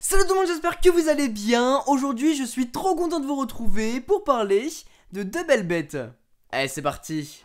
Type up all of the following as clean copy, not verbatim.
Salut tout le monde, j'espère que vous allez bien. Aujourd'hui, je suis trop content de vous retrouver pour parler de deux belles bêtes. Allez, c'est parti.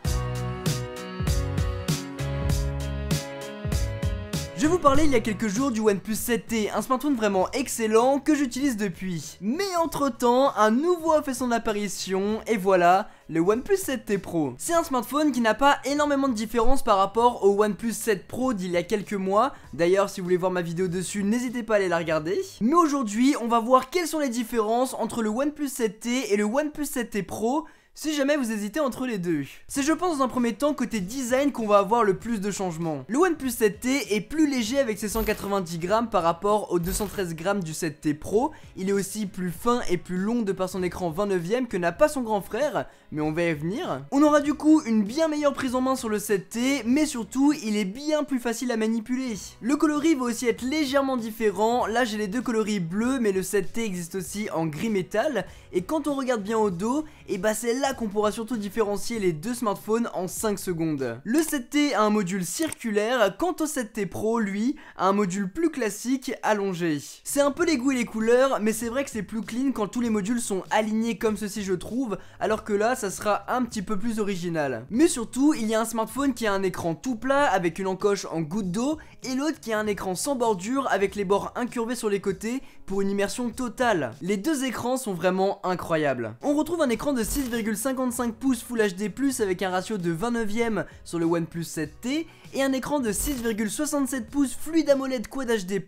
Je vous parlais il y a quelques jours du OnePlus 7T, un smartphone vraiment excellent que j'utilise depuis. Mais entre temps, un nouveau a fait son apparition et voilà, le OnePlus 7T Pro. C'est un smartphone qui n'a pas énormément de différence par rapport au OnePlus 7 Pro d'il y a quelques mois. D'ailleurs, si vous voulez voir ma vidéo dessus, n'hésitez pas à aller la regarder. Mais aujourd'hui, on va voir quelles sont les différences entre le OnePlus 7T et le OnePlus 7T Pro, si jamais vous hésitez entre les deux. C'est je pense dans un premier temps côté design qu'on va avoir le plus de changements. Le OnePlus 7T est plus léger avec ses 190 grammes par rapport aux 213 grammes du 7T Pro. Il est aussi plus fin et plus long de par son écran 29ème que n'a pas son grand frère, mais on va y venir. On aura du coup une bien meilleure prise en main sur le 7T, mais surtout il est bien plus facile à manipuler. Le coloris va aussi être légèrement différent. Là j'ai les deux coloris bleus, mais le 7T existe aussi en gris métal. Et quand on regarde bien au dos, et bah c'est là qu'on pourra surtout différencier les deux smartphones en 5 secondes. Le 7T a un module circulaire, quant au 7T Pro, lui, a un module plus classique allongé. C'est un peu les goûts et les couleurs, mais c'est vrai que c'est plus clean quand tous les modules sont alignés comme ceci je trouve, alors que là ça sera un petit peu plus original. Mais surtout, il y a un smartphone qui a un écran tout plat avec une encoche en goutte d'eau, et l'autre qui a un écran sans bordure avec les bords incurvés sur les côtés pour une immersion totale. Les deux écrans sont vraiment incroyables. On retrouve un écran de 6,55 pouces Full HD+, avec un ratio de 29ème sur le OnePlus 7T et un écran de 6,67 pouces Fluid AMOLED Quad HD+,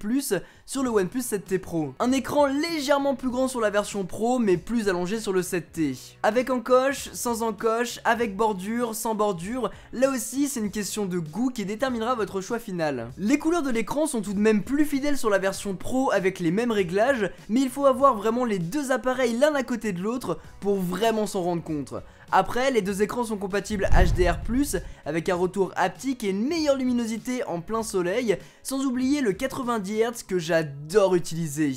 sur le OnePlus 7T Pro. Un écran légèrement plus grand sur la version Pro, mais plus allongé sur le 7T. Avec encoche, sans encoche, avec bordure, sans bordure, là aussi c'est une question de goût qui déterminera votre choix final. Les couleurs de l'écran sont tout de même plus fidèles sur la version Pro avec les mêmes réglages, mais il faut avoir vraiment les deux appareils l'un à côté de l'autre pour vraiment s'en rendre compte. Après, les deux écrans sont compatibles HDR+, avec un retour haptique et une meilleure luminosité en plein soleil, sans oublier le 90 Hz que j'adore utiliser.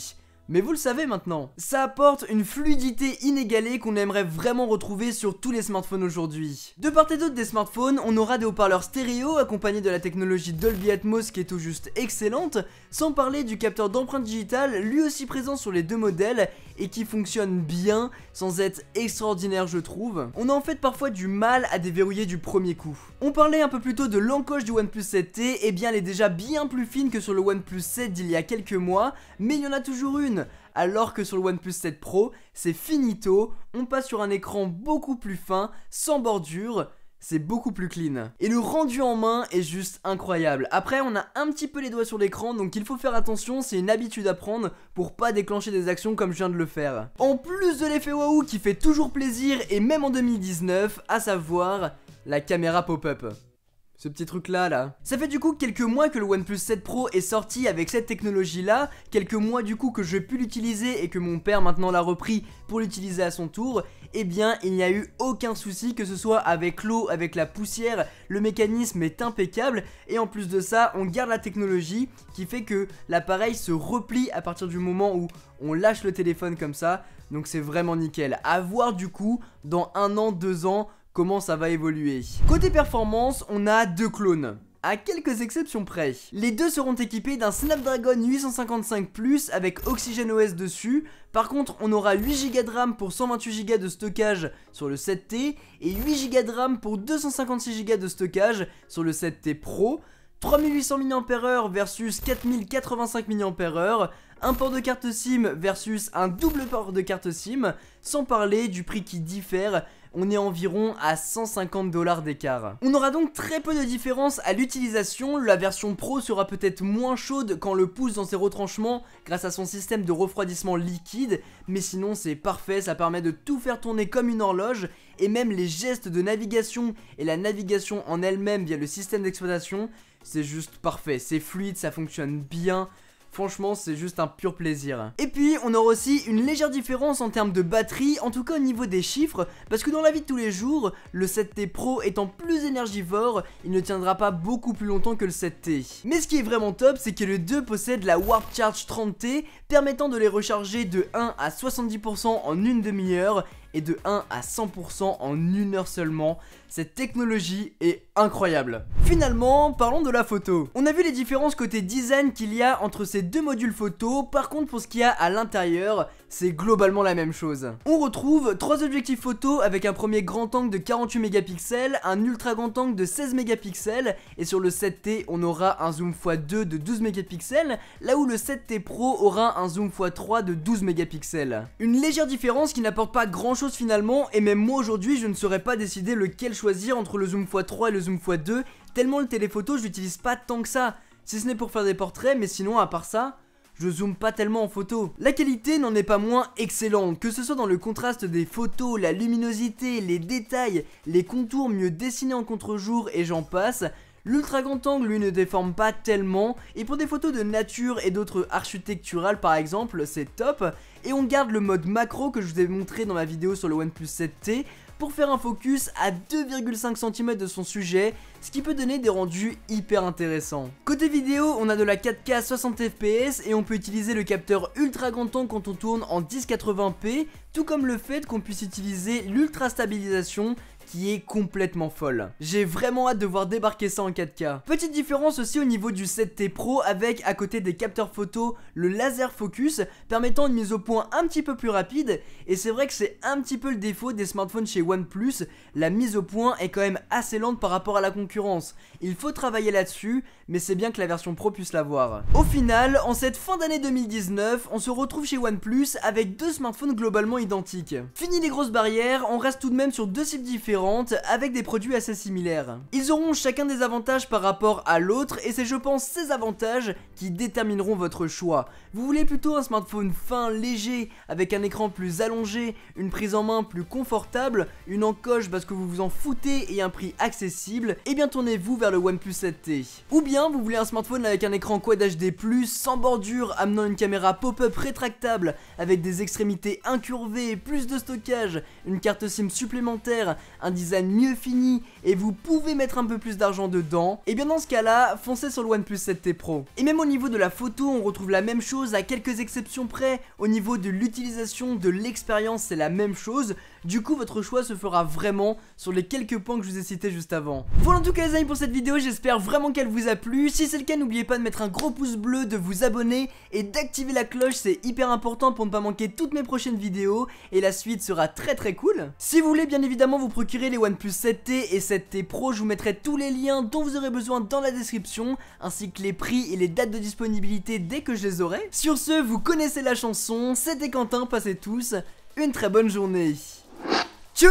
Mais vous le savez maintenant, ça apporte une fluidité inégalée qu'on aimerait vraiment retrouver sur tous les smartphones aujourd'hui. De part et d'autre des smartphones, on aura des haut-parleurs stéréo accompagnés de la technologie Dolby Atmos qui est tout juste excellente, sans parler du capteur d'empreinte digitale lui aussi présent sur les deux modèles et qui fonctionne bien sans être extraordinaire je trouve. On a en fait parfois du mal à déverrouiller du premier coup. On parlait un peu plus tôt de l'encoche du OnePlus 7T, et bien elle est déjà bien plus fine que sur le OnePlus 7 d'il y a quelques mois, mais il y en a toujours une. Alors que sur le OnePlus 7 Pro, c'est finito, on passe sur un écran beaucoup plus fin, sans bordure, c'est beaucoup plus clean. Et le rendu en main est juste incroyable. Après, on a un petit peu les doigts sur l'écran, donc il faut faire attention, c'est une habitude à prendre pour pas déclencher des actions comme je viens de le faire. En plus de l'effet waouh qui fait toujours plaisir, et même en 2019, à savoir la caméra pop-up. Ce petit truc là. Ça fait du coup quelques mois que le OnePlus 7 Pro est sorti avec cette technologie là, quelques mois du coup que j'ai pu l'utiliser et que mon père maintenant l'a repris pour l'utiliser à son tour. Eh bien il n'y a eu aucun souci, que ce soit avec l'eau, avec la poussière, le mécanisme est impeccable. Et en plus de ça, on garde la technologie qui fait que l'appareil se replie à partir du moment où on lâche le téléphone comme ça. Donc c'est vraiment nickel. À voir du coup dans 1 an, 2 ans comment ça va évoluer. Côté performance, on a deux clones, à quelques exceptions près. Les deux seront équipés d'un Snapdragon 855 Plus avec OxygenOS dessus. Par contre, on aura 8Go de RAM pour 128Go de stockage sur le 7T et 8Go de RAM pour 256Go de stockage sur le 7T Pro. 3800 mAh versus 4085 mAh, un port de carte SIM versus un double port de carte SIM, sans parler du prix qui diffère. On est environ à 150 $ d'écart. On aura donc très peu de différence à l'utilisation. La version Pro sera peut-être moins chaude quand on le pousse dans ses retranchements grâce à son système de refroidissement liquide, mais sinon c'est parfait, ça permet de tout faire tourner comme une horloge, et même les gestes de navigation et la navigation en elle-même via le système d'exploitation, c'est juste parfait, c'est fluide, ça fonctionne bien. Franchement, c'est juste un pur plaisir. Et puis, on aura aussi une légère différence en termes de batterie, en tout cas au niveau des chiffres, parce que dans la vie de tous les jours, le 7T Pro étant plus énergivore, il ne tiendra pas beaucoup plus longtemps que le 7T. Mais ce qui est vraiment top, c'est que les deux possèdent la Warp Charge 30T, permettant de les recharger de 1 à 70% en une demi-heure, et de 1 à 100% en 1 heure seulement. cette technologie est incroyable. Finalement, parlons de la photo. On a vu les différences côté design qu'il y a entre ces deux modules photo, par contre pour ce qu'il y a à l'intérieur, c'est globalement la même chose. On retrouve 3 objectifs photo avec un premier grand angle de 48 mégapixels, un ultra grand angle de 16 mégapixels, et sur le 7T on aura un zoom x2 de 12 mégapixels, là où le 7T Pro aura un zoom x3 de 12 mégapixels. Une légère différence qui n'apporte pas grand chose finalement, et même moi aujourd'hui je ne saurais pas décider lequel choisir entre le zoom x3 et le zoom x2, tellement le téléphoto je l'utilise pas tant que ça, si ce n'est pour faire des portraits, mais sinon à part ça, je zoome pas tellement en photo. La qualité n'en est pas moins excellente, que ce soit dans le contraste des photos, la luminosité, les détails, les contours mieux dessinés en contre-jour et j'en passe. L'ultra grand angle lui ne déforme pas tellement, et pour des photos de nature et d'autres architecturales par exemple, c'est top. Et on garde le mode macro que je vous ai montré dans ma vidéo sur le OnePlus 7T, pour faire un focus à 2,5 cm de son sujet, ce qui peut donner des rendus hyper intéressants. Côté vidéo, on a de la 4K 60 fps et on peut utiliser le capteur ultra grand angle quand on tourne en 1080p, tout comme le fait qu'on puisse utiliser l'ultra stabilisation qui est complètement folle. J'ai vraiment hâte de voir débarquer ça en 4K. Petite différence aussi au niveau du 7T Pro avec, à côté des capteurs photo, le laser focus permettant une mise au point un petit peu plus rapide, et c'est vrai que c'est un petit peu le défaut des smartphones chez OnePlus, la mise au point est quand même assez lente par rapport à la concurrence. Il faut travailler là-dessus, mais c'est bien que la version Pro puisse l'avoir. Au final, en cette fin d'année 2019, on se retrouve chez OnePlus avec 2 smartphones globalement identiques. Fini les grosses barrières, on reste tout de même sur 2 cibles différentes avec des produits assez similaires. Ils auront chacun des avantages par rapport à l'autre et c'est je pense ces avantages qui détermineront votre choix. Vous voulez plutôt un smartphone fin, léger, avec un écran plus allongé, une prise en main plus confortable, une encoche parce que vous vous en foutez et un prix accessible, et bien tournez-vous vers le OnePlus 7T. Ou bien vous voulez un smartphone avec un écran Quad HD+, sans bordure, amenant une caméra pop-up rétractable, avec des extrémités incurvées, plus de stockage, une carte SIM supplémentaire, un design mieux fini et vous pouvez mettre un peu plus d'argent dedans, et bien dans ce cas là, foncez sur le OnePlus 7T Pro. Et même au niveau de la photo, on retrouve la même chose à quelques exceptions près. Au niveau de l'utilisation, de l'expérience, c'est la même chose. Du coup votre choix se fera vraiment sur les quelques points que je vous ai cités juste avant. Voilà en tout cas les amis pour cette vidéo, j'espère vraiment qu'elle vous a plu. Si c'est le cas, n'oubliez pas de mettre un gros pouce bleu, de vous abonner et d'activer la cloche, c'est hyper important pour ne pas manquer toutes mes prochaines vidéos, et la suite sera très cool. Si vous voulez bien évidemment vous procurer les OnePlus 7T et 7T Pro, je vous mettrai tous les liens dont vous aurez besoin dans la description, ainsi que les prix et les dates de disponibilité dès que je les aurai. Sur ce, vous connaissez la chanson, c'était Quentin, passez tous une très bonne journée. Tchou!